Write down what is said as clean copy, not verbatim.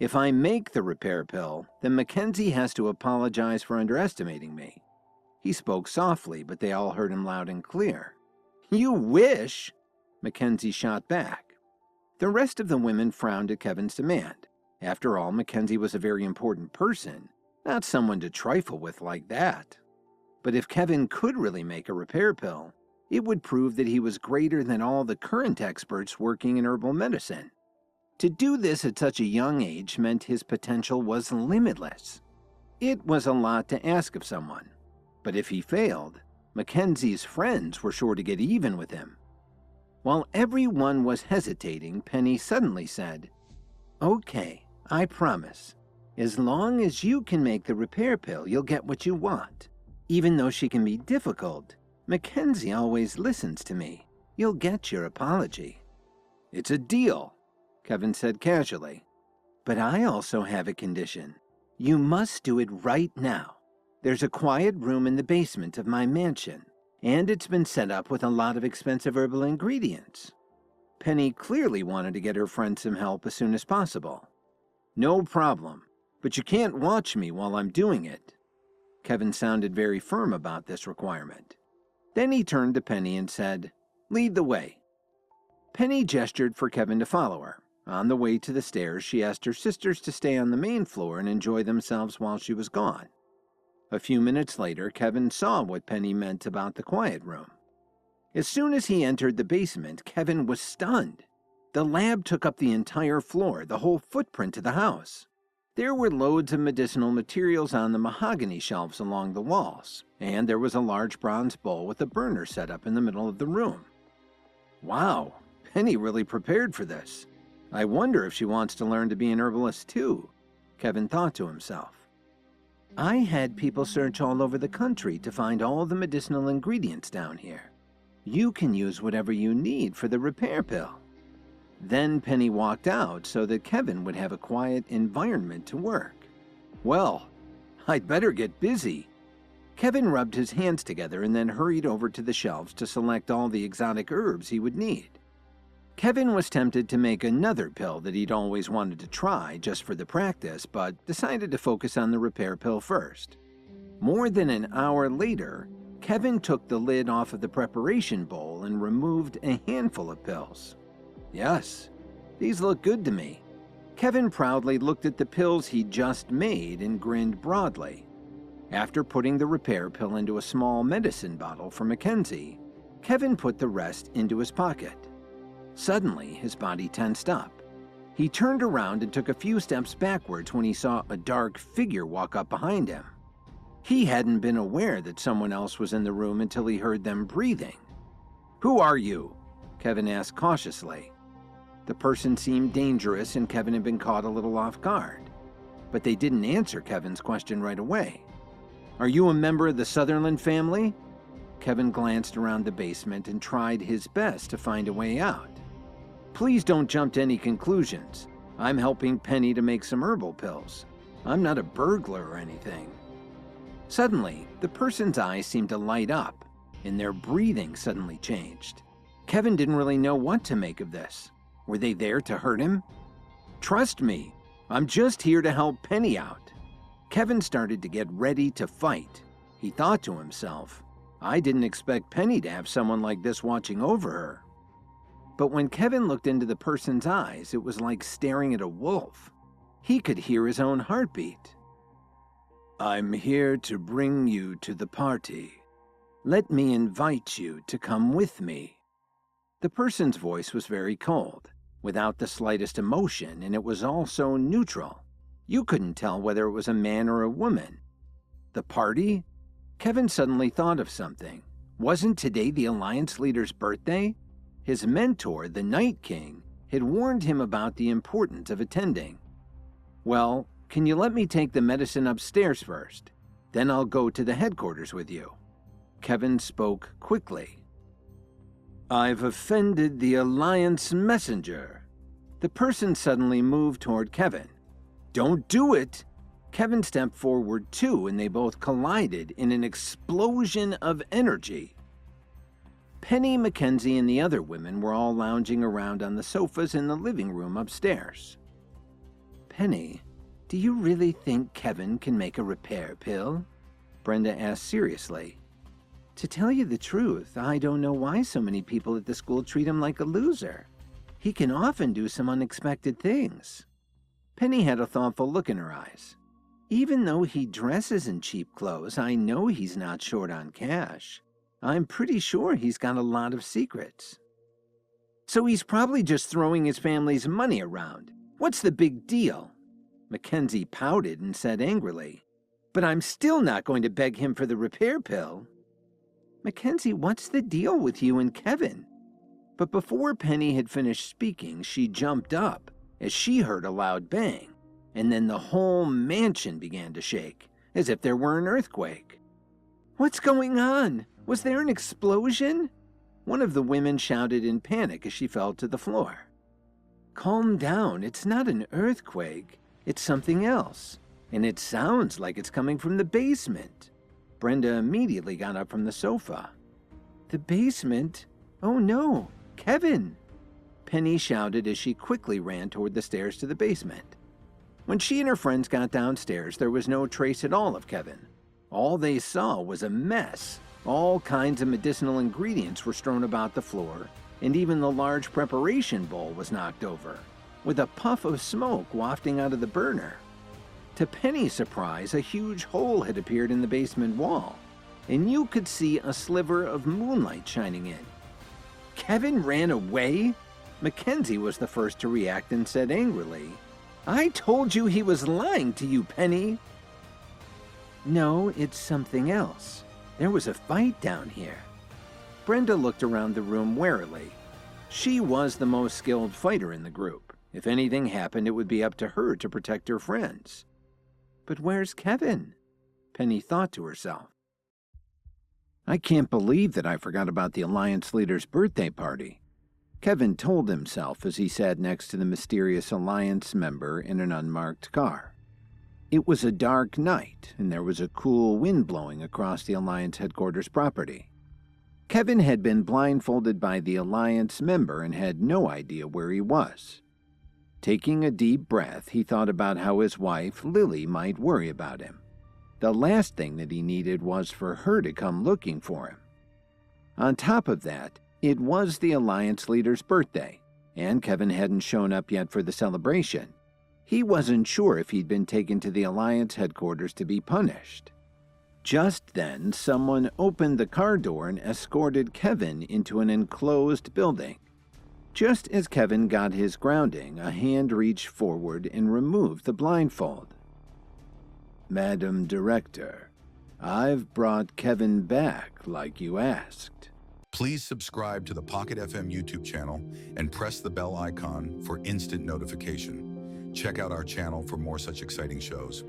If I make the repair pill, then Mackenzie has to apologize for underestimating me. He spoke softly, but they all heard him loud and clear. You wish, Mackenzie shot back. The rest of the women frowned at Kevin's demand. After all, Mackenzie was a very important person, not someone to trifle with like that. But if Kevin could really make a repair pill, it would prove that he was greater than all the current experts working in herbal medicine. To do this at such a young age meant his potential was limitless. It was a lot to ask of someone, but if he failed, Mackenzie's friends were sure to get even with him. While everyone was hesitating, Penny suddenly said, "Okay, I promise. As long as you can make the repair pill, you'll get what you want. Even though she can be difficult, Mackenzie always listens to me. You'll get your apology." "It's a deal," Kevin said casually. "But I also have a condition. You must do it right now. There's a quiet room in the basement of my mansion, and it's been set up with a lot of expensive herbal ingredients." Penny clearly wanted to get her friend some help as soon as possible. "No problem, but you can't watch me while I'm doing it." Kevin sounded very firm about this requirement. Then he turned to Penny and said, "Lead the way." Penny gestured for Kevin to follow her. On the way to the stairs, she asked her sisters to stay on the main floor and enjoy themselves while she was gone. A few minutes later, Kevin saw what Penny meant about the quiet room. As soon as he entered the basement, Kevin was stunned. The lab took up the entire floor, the whole footprint of the house. There were loads of medicinal materials on the mahogany shelves along the walls, and there was a large bronze bowl with a burner set up in the middle of the room. Wow, Penny really prepared for this. I wonder if she wants to learn to be an herbalist too, Kevin thought to himself. I had people search all over the country to find all the medicinal ingredients down here. You can use whatever you need for the repair pill. Then Penny walked out so that Kevin would have a quiet environment to work. Well, I'd better get busy. Kevin rubbed his hands together and then hurried over to the shelves to select all the exotic herbs he would need. Kevin was tempted to make another pill that he'd always wanted to try just for the practice, but decided to focus on the repair pill first. More than an hour later, Kevin took the lid off of the preparation bowl and removed a handful of pills. Yes, these look good to me. Kevin proudly looked at the pills he'd just made and grinned broadly. After putting the repair pill into a small medicine bottle for Mackenzie, Kevin put the rest into his pocket. Suddenly, his body tensed up. He turned around and took a few steps backwards when he saw a dark figure walk up behind him. He hadn't been aware that someone else was in the room until he heard them breathing. "Who are you?" Kevin asked cautiously. The person seemed dangerous and Kevin had been caught a little off guard. But they didn't answer Kevin's question right away. "Are you a member of the Sutherland family?" Kevin glanced around the basement and tried his best to find a way out. "Please don't jump to any conclusions. I'm helping Penny to make some herbal pills. I'm not a burglar or anything." Suddenly, the person's eyes seemed to light up, and their breathing suddenly changed. Kevin didn't really know what to make of this. Were they there to hurt him? "Trust me, I'm just here to help Penny out." Kevin started to get ready to fight. He thought to himself, I didn't expect Penny to have someone like this watching over her. But when Kevin looked into the person's eyes, it was like staring at a wolf. He could hear his own heartbeat. "I'm here to bring you to the party. Let me invite you to come with me." The person's voice was very cold, without the slightest emotion, and it was also neutral. You couldn't tell whether it was a man or a woman. The party? Kevin suddenly thought of something. Wasn't today the Alliance leader's birthday? His mentor, the Night King, had warned him about the importance of attending. "Well, can you let me take the medicine upstairs first? Then I'll go to the headquarters with you." Kevin spoke quickly. "I've offended the Alliance messenger." The person suddenly moved toward Kevin. "Don't do it!" Kevin stepped forward too, and they both collided in an explosion of energy. Penny, Mackenzie, and the other women were all lounging around on the sofas in the living room upstairs. Penny, do you really think Kevin can make a repair pill? Brenda asked seriously. To tell you the truth, I don't know why so many people at the school treat him like a loser. He can often do some unexpected things. Penny had a thoughtful look in her eyes. Even though he dresses in cheap clothes, I know he's not short on cash. I'm pretty sure he's got a lot of secrets. So he's probably just throwing his family's money around. What's the big deal? Mackenzie pouted and said angrily, But I'm still not going to beg him for the repair pill. Mackenzie, what's the deal with you and Kevin? But before Penny had finished speaking, she jumped up as she heard a loud bang, and then the whole mansion began to shake, as if there were an earthquake. What's going on? Was there an explosion? One of the women shouted in panic as she fell to the floor. Calm down, it's not an earthquake, it's something else, and it sounds like it's coming from the basement. Brenda immediately got up from the sofa. The basement? Oh no, Kevin! Penny shouted as she quickly ran toward the stairs to the basement. When she and her friends got downstairs, there was no trace at all of Kevin. All they saw was a mess. All kinds of medicinal ingredients were strewn about the floor, and even the large preparation bowl was knocked over, with a puff of smoke wafting out of the burner. To Penny's surprise, a huge hole had appeared in the basement wall, and you could see a sliver of moonlight shining in. Kevin ran away? Mackenzie was the first to react and said angrily, I told you he was lying to you, Penny. No, it's something else. There was a fight down here. Brenda looked around the room warily. She was the most skilled fighter in the group. If anything happened, it would be up to her to protect her friends. But where's Kevin? Penny thought to herself. I can't believe that I forgot about the Alliance leader's birthday party. Kevin told himself as he sat next to the mysterious Alliance member in an unmarked car. It was a dark night, and there was a cool wind blowing across the Alliance headquarters property. Kevin had been blindfolded by the Alliance member and had no idea where he was. Taking a deep breath, he thought about how his wife, Lily, might worry about him. The last thing that he needed was for her to come looking for him. On top of that, it was the Alliance leader's birthday, and Kevin hadn't shown up yet for the celebration. He wasn't sure if he'd been taken to the Alliance headquarters to be punished. Just then, someone opened the car door and escorted Kevin into an enclosed building. Just as Kevin got his grounding, a hand reached forward and removed the blindfold. Madam Director, I've brought Kevin back like you asked. Please subscribe to the Pocket FM YouTube channel and press the bell icon for instant notification. Check out our channel for more such exciting shows.